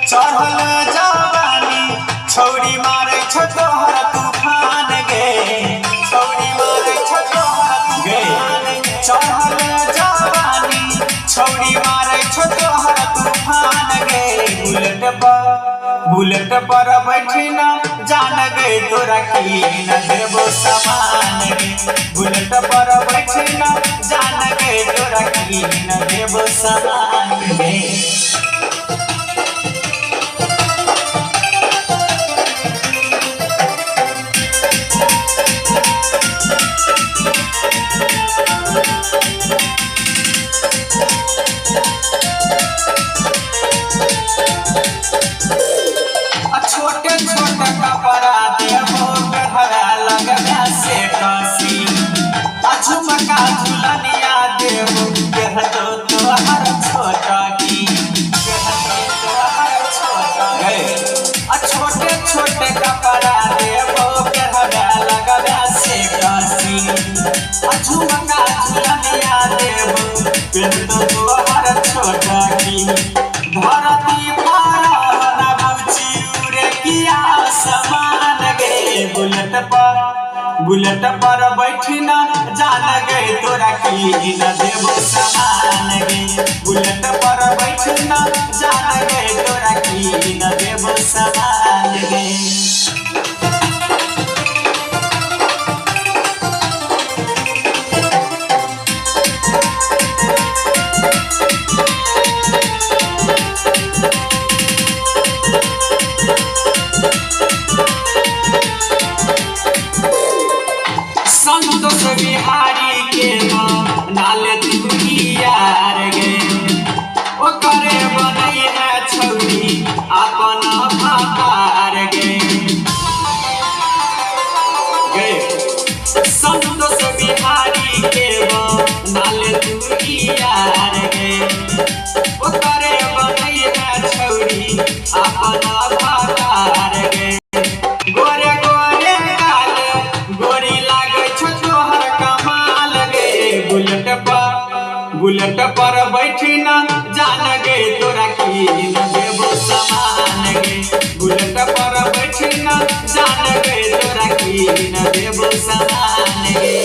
चढ़ल जवानी छौरी मारे छ तोहर तूफान गे, छौरी मारे छ तोहर तूफान गे। चढ़ल जवानी छौरी मारे छ तोहर तूफान गे। बुलेट पर बैठी न जान गे तोरा की न देबो समान गे। बुलेट पर बैठी न जान गे तोरा की न देबो समान गे। छोटे छोटे कपड़ा देबो गहरा लगना से कसी। झुमका झुलनिया देबो कह दो तोहर छोटा की, कह दो तोहर छोटा गे। छोटे छोटे कपड़ा देबो गहरा लगना से कसी। झुमका झुलनिया देबो कह दो तोहर छोटा की। धरती पर समान गे। बुलेट पर बैठी न जान गे तोरा की न देबो समान गे। बुलेट पर बैठी न जान गे तोरा की न देबो समान गे। संतोष बिहारी के नाले तू यार गे। ओकरे बनई है छौरी अपन भातार गे। संतोष बिहारी के नाले तू यार गे। ओकरे बनई है छौरी अपन भातार गे। गोरे गोरे काले गोरी लागे छ तोहर कमाल गे। बुलेट पर बैठी न जान गे तोरा की न देबो समान गे। बुलेट पर बैठी न जान गे तोरा की न देबो समान गे।